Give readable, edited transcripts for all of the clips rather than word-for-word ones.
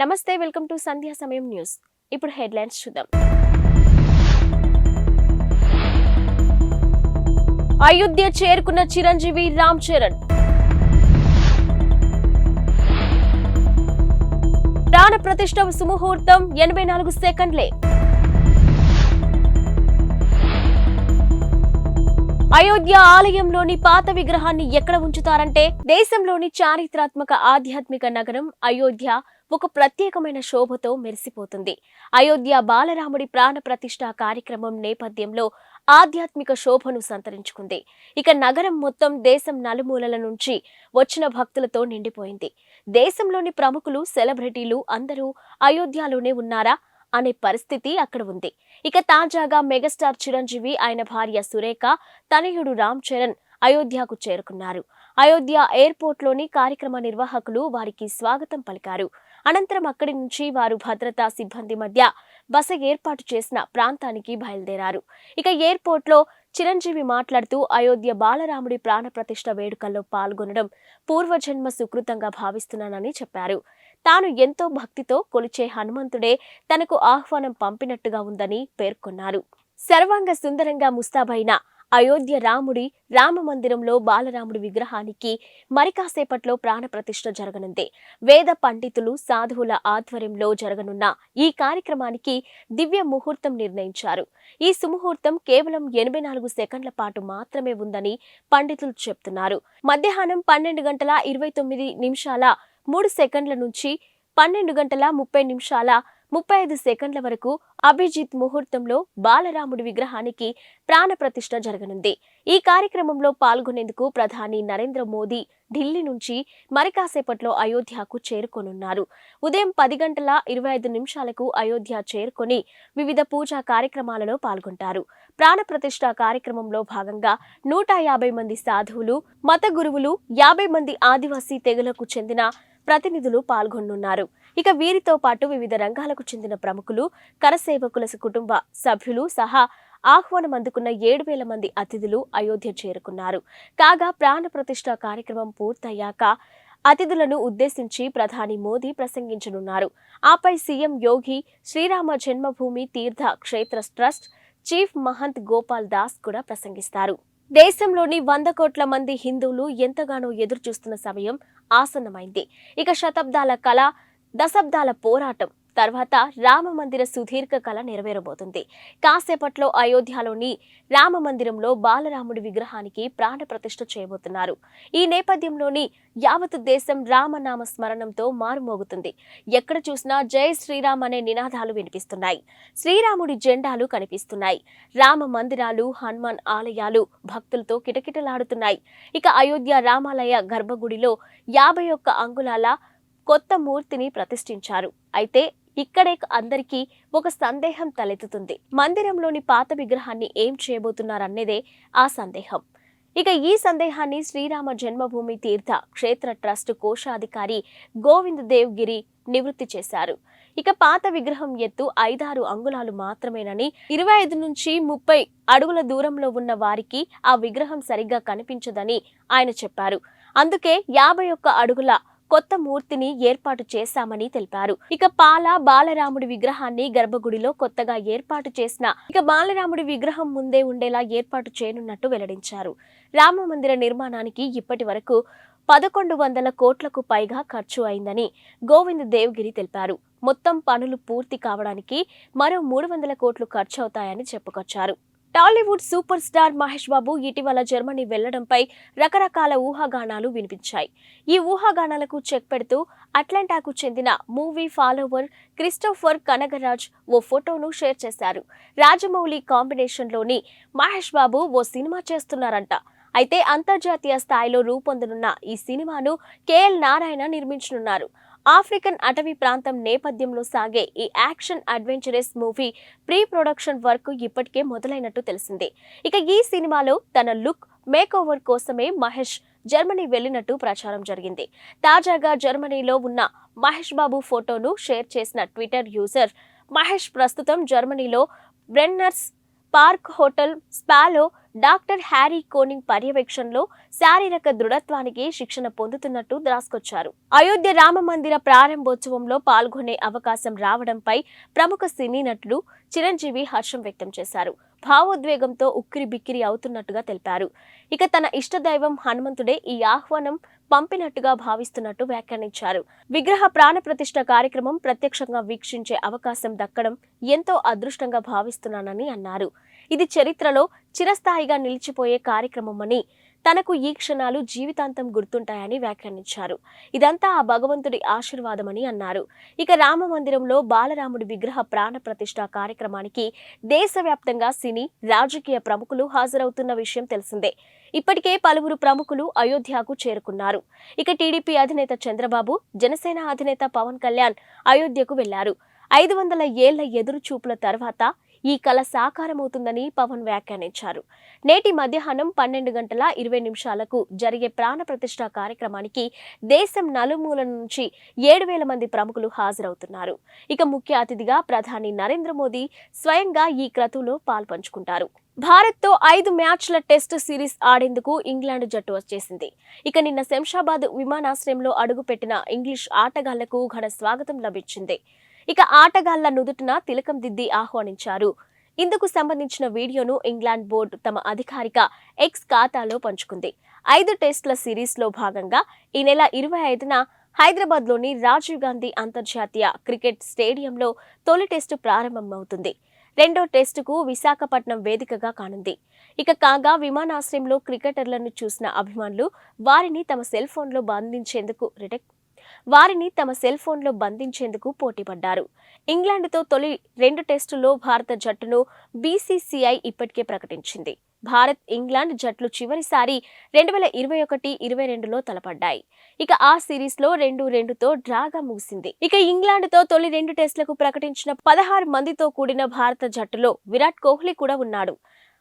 నమస్తే, welcome to సంధ్యా సమయం news. ఇప్పుడు హెడ్లైన్స్ చూద్దాం. అయోధ్య చేరుకున్న చిరంజీవి రామ్ చరణ్. ప్రాణ ప్రతిష్ఠ సుముహూర్తం 84 సెకండ్లే. అయోధ్య ఆలయంలోని పాత విగ్రహాన్ని ఎక్కడ ఉంచుతారంటే, దేశంలోని చారిత్రాత్మక ఆధ్యాత్మిక నగరం అయోధ్య ఒక ప్రత్యేకమైన శోభతో మెరిసిపోతుంది. అయోధ్య బాలరాముడి ప్రాణ ప్రతిష్ఠ కార్యక్రమం నేపథ్యంలో ఆధ్యాత్మిక శోభను సంతరించుకుంది. ఇక నగరం మొత్తం దేశం నలుమూలల నుంచి వచ్చిన భక్తులతో నిండిపోయింది. దేశంలోని ప్రముఖులు, సెలబ్రిటీలు అందరూ అయోధ్యలోనే ఉన్నారా అనే పరిస్థితి అక్కడ ఉంది. ఇక తాజాగా మెగాస్టార్ చిరంజీవి, ఆయన భార్య సురేఖ, తనయుడు రామ్ చరణ్ అయోధ్యకు చేరుకున్నారు. అయోధ్య ఎయిర్పోర్ట్ లోని కార్యక్రమ నిర్వాహకులు వారికి స్వాగతం పలికారు. అనంతరం అక్కడి నుంచి వారు భద్రతా సిబ్బంది మధ్య బస ఏర్పాటు చేసిన ప్రాంతానికి బయలుదేరారు. ఇక ఎయిర్పోర్ట్ లో చిరంజీవి మాట్లాడుతూ, అయోధ్య బాలరాముడి ప్రాణ ప్రతిష్ఠ వేడుకల్లో పాల్గొనడం పూర్వజన్మ సుకృతంగా భావిస్తున్నానని చెప్పారు. తాను ఎంతో భక్తితో కొలిచే హనుమంతుడే తనకు ఆహ్వానం పంపినట్టుగా ఉందని పేర్కొన్నారు. సర్వాంగ సుందరంగా ముస్తాబైన అయోధ్య రాముడి రామ మందిరంలో బాలరాముడి విగ్రహానికి మరికాసేపట్లో ప్రాణ ప్రతిష్ఠ జరగనుంది. వేద పండితులు, సాధువుల ఆధ్వర్యంలో జరగనున్న ఈ కార్యక్రమానికి దివ్య ముహూర్తం నిర్ణయించారు. ఈ సుముహూర్తం కేవలం 84 సెకండ్ల పాటు మాత్రమే ఉందని పండితులు చెప్తున్నారు. మధ్యాహ్నం 12:29:03 నుంచి 12:30:35 వరకు అభిజిత్ ముహూర్తంలో బాలరాముడి విగ్రహానికి ప్రాణ ప్రతిష్ఠ జరగనుంది. ఈ కార్యక్రమంలో పాల్గొనేందుకు ప్రధాని నరేంద్ర మోదీ ఢిల్లీ నుంచి మరికాసేపట్లో అయోధ్యకు చేరుకోనున్నారు. ఉదయం 10:25 అయోధ్య చేరుకొని వివిధ పూజా కార్యక్రమాలలో పాల్గొంటారు. ప్రాణ ప్రతిష్ఠ కార్యక్రమంలో భాగంగా 150 మంది సాధువులు, మత గురువులు, 50 మంది ఆదివాసీ తెగలకు చెందిన ప్రతినిధులు పాల్గొనున్నారు. ఇక వీరితో పాటు వివిధ రంగాలకు చెందిన ప్రముఖులు, కరసేవకుల కుటుంబ సభ్యులు సహా ఆహ్వానం అందుకున్న 7,000 మంది అతిథులు అయోధ్య చేరుకున్నారు. కాగా ప్రాణ ప్రతిష్ఠ కార్యక్రమం పూర్తయ్యాక అతిథులను ఉద్దేశించి ప్రధాని మోదీ ప్రసంగించనున్నారు. ఆపై సీఎం యోగి, శ్రీరామ జన్మభూమి తీర్థ క్షేత్ర ట్రస్ట్ చీఫ్ మహంత్ గోపాల్ దాస్ కూడా ప్రసంగిస్తారు. దేశంలోని 100 కోట్ల మంది హిందువులు ఎంతగానో ఎదురు చూస్తున్న సమయం ఆసన్నమైంది. ఇక శతాబ్దాల కళ, దశాబ్దాల పోరాటం తర్వాత రామ మందిర సుదీర్ఘ కళ నెరవేరబోతుంది. కాసేపట్లో అయోధ్యలోని రామ మందిరంలో బాలరాముడి విగ్రహానికి ప్రాణ ప్రతిష్ఠ చేయబోతున్నారు. ఈ నేపథ్యంలోని యావత్ దేశం రామనామ స్మరణంతో మారుమోగుతుంది. ఎక్కడ చూసినా జై శ్రీరామ్ అనే నినాదాలు వినిపిస్తున్నాయి. శ్రీరాముడి జెండాలు కనిపిస్తున్నాయి. రామ మందిరాలు, హనుమాన్ ఆలయాలు భక్తులతో కిటకిటలాడుతున్నాయి. ఇక అయోధ్య రామాలయ గర్భగుడిలో 51 అంగుళాల కొత్త మూర్తిని ప్రతిష్ఠించారు. అయితే ఇక్కడే అందరికీ ఒక సందేహం తలెత్తుతుంది. మందిరంలోని పాత విగ్రహాన్ని ఏం చేయబోతున్నారనేదే ఆ సందేహం. ఇక ఈ సందేహాన్ని శ్రీరామ జన్మభూమి తీర్థ క్షేత్ర ట్రస్ట్ కోశాధికారి గోవింద్ దేవ్ గిరి నివృత్తి చేశారు. ఇక పాత విగ్రహం ఎత్తు 5-6 అంగుళాలు మాత్రమేనని, 25 నుంచి 30 అడుగుల దూరంలో ఉన్న వారికి ఆ విగ్రహం సరిగ్గా కనిపించదని ఆయన చెప్పారు. అందుకే 51 అడుగుల కొత్త మూర్తిని ఏర్పాటు చేశామని తెలిపారు. ఇక బాలరాముడి విగ్రహాన్ని గర్భగుడిలో కొత్తగా ఏర్పాటు చేసిన బాలరాముడి విగ్రహం ముందే ఉండేలా ఏర్పాటు చేయనున్నట్టు వెల్లడించారు. రామ మందిర నిర్మాణానికి ఇప్పటి వరకు 1100 కోట్లకు పైగా ఖర్చు అయిందని గోవింద్ దేవ్గిరి తెలిపారు. మొత్తం పనులు పూర్తి కావడానికి మరో 300 కోట్లు ఖర్చు అవుతాయని చెప్పుకొచ్చారు. టాలీవుడ్ సూపర్ స్టార్ మహేష్ బాబు ఇటీవల జర్మనీ వెళ్లడంపై రకరకాల ఊహాగానాలు వినిపించాయి. ఈ ఊహాగానాలకు చెక్ పెడుతూ అట్లాంటాకు చెందిన మూవీ ఫాలోవర్ క్రిస్టోఫర్ కనగరాజ్ ఓ ఫోటోను షేర్ చేశారు. రాజమౌళి కాంబినేషన్లోని మహేష్ బాబు ఓ సినిమా చేస్తున్నారంట. అయితే అంతర్జాతీయ స్థాయిలో రూపొందనున్న ఈ సినిమాను కేఎల్ నారాయణ నిర్మించనున్నారు. ఆఫ్రికన్ అటవీ ప్రాంతం నేపథ్యంలో సాగే ఈ action adventurous movie pre production work ఇప్పటికే మొదలైనట్టు తెలిసిందే. ఇక ఈ సినిమాలో తన లుక్ మేక్ ఓవర్ కోసమే మహేష్ జర్మనీ వెళ్లినట్టు ప్రచారం జరిగింది. తాజాగా జర్మనీలో ఉన్న మహేష్ బాబు ఫోటోను షేర్ చేసిన ట్విట్టర్ యూజర్, మహేష్ ప్రస్తుతం జర్మనీలో బ్రెన్నర్స్ పార్క్ హోటల్ స్పాలో డాక్టర్ హ్యారీ కోనింగ్ పర్యవేక్షణలో శారీరక దృఢత్వానికి శిక్షణ పొందుతున్నట్టు రాసుకొచ్చారు. అయోధ్య రామ మందిర ప్రారంభోత్సవంలో పాల్గొనే అవకాశం రావడంపై ప్రముఖ సినీ నటుడు చిరంజీవి హర్షం వ్యక్తం చేశారు. భావోద్వేగంతో ఉక్కిరి బిక్కిరి అవుతున్నట్టుగా తెలిపారు. ఇక తన ఇష్టదైవం హనుమంతుడే ఈ ఆహ్వానం పంపినట్టుగా భావిస్తున్నట్టు వ్యాఖ్యానించారు. విగ్రహ ప్రాణ ప్రతిష్ఠ కార్యక్రమం ప్రత్యక్షంగా వీక్షించే అవకాశం దక్కడం ఎంతో అదృష్టంగా భావిస్తున్నానని అన్నారు. ఇది చరిత్రలో చిరస్థాయిగా నిలిచిపోయే కార్యక్రమమని, తనకు ఈ క్షణాలు జీవితాంతం గుర్తుంటాయని వ్యాఖ్యానించారు. ఇదంతా ఆ భగవంతుడి ఆశీర్వాదమని అన్నారు. ఇక రామ మందిరంలో బాలరాముడి విగ్రహ ప్రాణ ప్రతిష్ఠ కార్యక్రమానికి దేశవ్యాప్తంగా సినీ, రాజకీయ ప్రముఖులు హాజరవుతున్న విషయం తెలిసిందే. ఇప్పటికే పలువురు ప్రముఖులు అయోధ్యకు చేరుకున్నారు. ఇక టీడీపీ అధినేత చంద్రబాబు, జనసేన అధినేత పవన్ కళ్యాణ్ అయోధ్యకు వెళ్లారు. 500 ఏళ్ల ఎదురు చూపుల తర్వాత ఈ కల సాకారమవుతుందని పవన్ వ్యాఖ్యానించారు. నేటి మధ్యాహ్నం 12:20 జరిగే ప్రాణ ప్రతిష్ఠ కార్యక్రమానికి దేశం నలుమూలల నుంచి 7,000 మంది ప్రముఖులు హాజరవుతున్నారు. ఇక ముఖ్య అతిథిగా ప్రధాని నరేంద్ర మోదీ స్వయంగా ఈ క్రతువులో పాల్పంచుకుంటారు. భారత్తో 5 మ్యాచ్ల టెస్టు సిరీస్ ఆడేందుకు ఇంగ్లాండ్ జట్టు వచ్చేసింది. ఇక నిన్న శంషాబాద్ విమానాశ్రయంలో అడుగుపెట్టిన ఇంగ్లీష్ ఆటగాళ్లకు ఘన స్వాగతం లభించింది. ఇక ఆటగాళ్ల నుదుటిన తిలకం దిద్ది ఆహ్వానించారు. ఇందుకు సంబంధించిన వీడియోను ఇంగ్లాండ్ బోర్డు తమ అధికారిక ఎక్స్ ఖాతాలో పంచుకుంది. 5 టెస్టుల సిరీస్లో భాగంగా ఈ నెల 25న హైదరాబాద్లోని రాజీవ్ గాంధీ అంతర్జాతీయ క్రికెట్ స్టేడియంలో తొలి టెస్టు ప్రారంభమవుతుంది. రెండో టెస్టుకు విశాఖపట్నం వేదికగా కానుంది. ఇక కాగా విమానాశ్రయంలో క్రికెటర్లను చూసిన అభిమానులు వారిని తమ సెల్ ఫోన్లో బంధించేందుకు పోటీపడ్డారు. ఇంగ్లాండ్తో తొలి 2 టెస్టుల్లో భారత జట్టును బీసీసీఐ ఇప్పటికే ప్రకటించింది. భారత్, ఇంగ్లాండ్ జట్లు చివరిసారి 2021-22లో తలపడ్డాయి. ఇక ఆ సిరీస్లో 2-2తో డ్రాగా ముగిసింది. ఇక ఇంగ్లాండ్తో తొలి 2 టెస్టులకు ప్రకటించిన 16 మందితో కూడిన భారత జట్టులో విరాట్ కోహ్లీ కూడా ఉన్నాడు.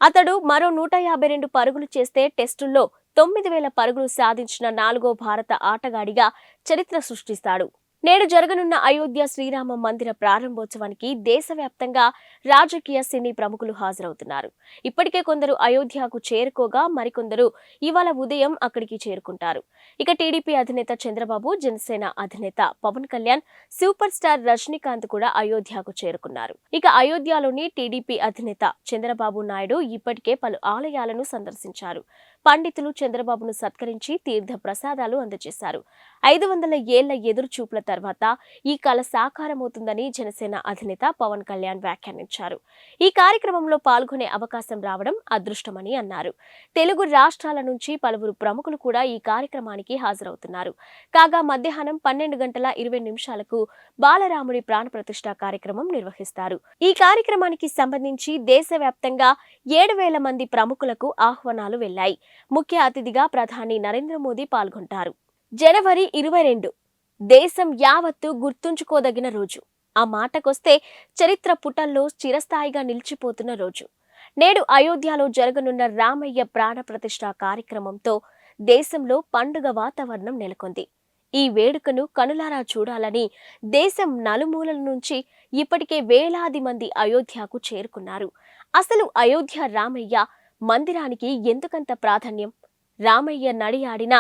అతడు మరో 152 పరుగులు చేస్తే టెస్టుల్లో 9,000 పరుగులు సాధించిన 4వ భారత ఆటగాడిగా చరిత్ర సృష్టిస్తాడు. నేడు జరగనున్న అయోధ్య శ్రీరామ మందిర ప్రారంభోత్సవానికి దేశవ్యాప్తంగా రాజకీయ, సినీ ప్రముఖులు హాజరవుతున్నారు. ఇప్పటికే కొందరు అయోధ్యకు చేరుకోగా మరికొందరు ఇవాళ ఉదయం అక్కడికి చేరుకుంటారు. ఇక టీడీపీ అధినేత చంద్రబాబు, జనసేన అధినేత పవన్ కళ్యాణ్, సూపర్ స్టార్ రజనీకాంత్ కూడా అయోధ్యకు చేరుకున్నారు. ఇక అయోధ్యలోని టీడీపీ అధినేత చంద్రబాబు నాయుడు ఇప్పటికే పలు ఆలయాలను సందర్శించారు. పండితులు చంద్రబాబును సత్కరించి తీర్థ ప్రసాదాలు అందజేశారు. 500 ఏళ్ల ఎదురు చూపుల తర్వాత ఈ కల సాకారమవుతుందని జనసేన అధినేత పవన్ కళ్యాణ్ వ్యాఖ్యానించారు. ఈ కార్యక్రమంలో పాల్గొనే అవకాశం రావడం అదృష్టమని అన్నారు. తెలుగు రాష్ట్రాల నుంచి పలువురు ప్రముఖులు కూడా ఈ కార్యక్రమానికి హాజరవుతున్నారు. కాగా మధ్యాహ్నం 12:20 బాలరాముడి ప్రాణ ప్రతిష్ఠ కార్యక్రమం నిర్వహిస్తారు. ఈ కార్యక్రమానికి సంబంధించి దేశవ్యాప్తంగా 7,000 మంది ప్రముఖులకు ఆహ్వానాలు వెళ్లాయి. ముఖ్య అతిథిగా ప్రధాని నరేంద్ర మోదీ పాల్గొంటారు. జనవరి 22 దేశం యావత్తు గుర్తుంచుకోదగిన రోజు. ఆ మాటకొస్తే చరిత్ర పుటల్లో చిరస్థాయిగా నిలిచిపోతున్న రోజు. నేడు అయోధ్యలో జరగనున్న రామయ్య ప్రాణ ప్రతిష్ఠ కార్యక్రమంతో దేశంలో పండుగ వాతావరణం నెలకొంది. ఈ వేడుకను కనులారా చూడాలని దేశం నలుమూలల నుంచి ఇప్పటికే వేలాది మంది అయోధ్యకు చేరుకున్నారు. అసలు అయోధ్య రామయ్య మందిరానికి ఎందుకంత ప్రాధాన్యం? రామయ్య నడియాడిన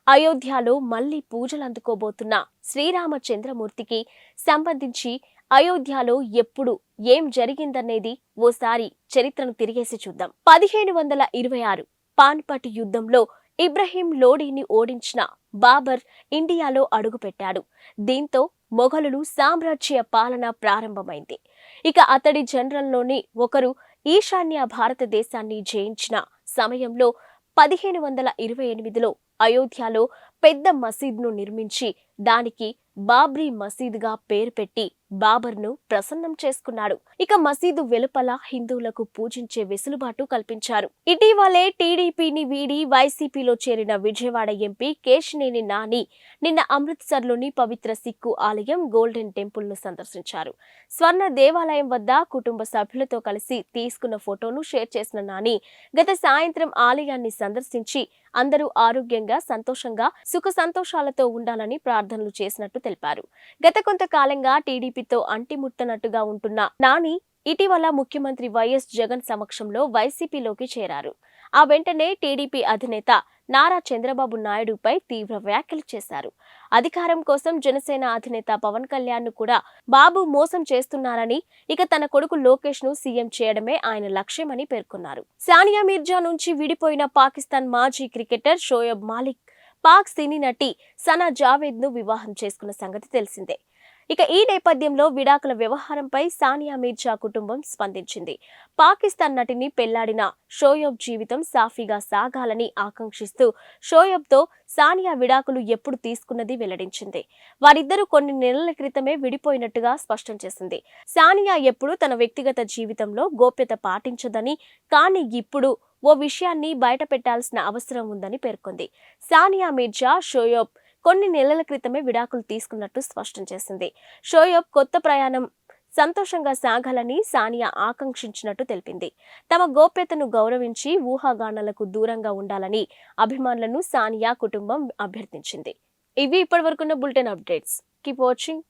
అయోధ్యలో మళ్లీ పూజలందుకోబోతున్న శ్రీరామచంద్రమూర్తికి సంబంధించి అయోధ్యలో ఎప్పుడు ఏం జరిగిందనేది ఓసారి చరిత్రను తిరిగేసి చూద్దాం. 1526 పాన్పట్ యుద్ధంలో ఇబ్రహీం లోడీని ఓడించిన బాబర్ ఇండియాలో అడుగుపెట్టాడు. దీంతో మొఘలులు సామ్రాజ్య పాలన ప్రారంభమైంది. ఇక అతడి జనరల్లోని ఒకరు ఈశాన్య భారతదేశాన్ని జయించిన సమయంలో 1528లో అయోధ్యలో పెద్ద మసీద్ను నిర్మించి దానికి బాబ్రీ మసీదుగా పేరు పెట్టి బాబర్ను ప్రసన్నం చేసుకున్నాడు. ఇక మసీదు వెలుపల హిందువులకు పూజించే వెసులుబాటు కల్పించారు. ఇటీవలే టీడీపీని వీడి వైసీపీలో చేరిన విజయవాడ ఎంపీ కేశినేని నాని నిన్న అమృత్సర్లోని పవిత్ర సిక్కు ఆలయం గోల్డెన్ టెంపుల్ ను సందర్శించారు. స్వర్ణ దేవాలయం వద్ద కుటుంబ సభ్యులతో కలిసి తీసుకున్న ఫోటోను షేర్ చేసిన నాని గత సాయంత్రం ఆలయాన్ని సందర్శించి అందరూ ఆరోగ్యంగా, సంతోషంగా, సుఖ సంతోషాలతో ఉండాలని ప్రార్థనలు చేసినట్టు తెలిపారు. గత కొంతకాలంగా టీడీపీతో అంటిముట్టనట్టుగా ఉంటున్న నాని ఇటీవల ముఖ్యమంత్రి వైఎస్ జగన్ సమక్షంలో వైసీపీలోకి చేరారు. ఆ వెంటనే టీడీపీ అధినేత నారా చంద్రబాబు నాయుడుపై తీవ్ర వ్యాఖ్యలు చేశారు. అధికారం కోసం జనసేన అధినేత పవన్ కళ్యాణ్ ను కూడా బాబు మోసం చేస్తున్నారని, ఇక తన కొడుకు లోకేష్ ను సీఎం చేయడమే ఆయన లక్ష్యమని పేర్కొన్నారు. సానియా మీర్జా నుంచి విడిపోయిన పాకిస్తాన్ మాజీ క్రికెటర్ షోయబ్ మాలిక్ పాక్ సినీ నటి సనా జావేద్ ను వివాహం చేసుకున్న సంగతి తెలిసిందే. ఇక ఈ నేపథ్యంలో విడాకుల వ్యవహారంపై సానియా మీర్జా కుటుంబం స్పందించింది. పాకిస్తాన్ నటిని పెళ్లాడిన షోయబ్ జీవితం సాఫీగా సాగాలని ఆకాంక్షిస్తూ షోయబ్తో సానియా విడాకులు ఎప్పుడు తీసుకున్నది వెల్లడించింది. వారిద్దరూ కొన్ని నెలల క్రితమే విడిపోయినట్టుగా స్పష్టం చేసింది. సానియా ఎప్పుడూ తన వ్యక్తిగత జీవితంలో గోప్యత పాటించదని, కానీ ఇప్పుడు ఓ విషయాన్ని బయట పెట్టాల్సిన అవసరం ఉందని పేర్కొంది. సానియా మీర్జా షోయబ్ కొన్ని నెలల క్రితమే విడాకులు తీసుకున్నట్టు స్పష్టం చేసింది. షోయబ్ కొత్త ప్రయాణం సంతోషంగా సాగాలని సానియా ఆకాంక్షించినట్టు తెలిపింది. తమ గోప్యతను గౌరవించి ఊహాగానాలకు దూరంగా ఉండాలని అభిమానులను సానియా కుటుంబం అభ్యర్థించింది. ఇవి ఇప్పటివరకున్న బులెటిన్ అప్డేట్స్. Keep watching.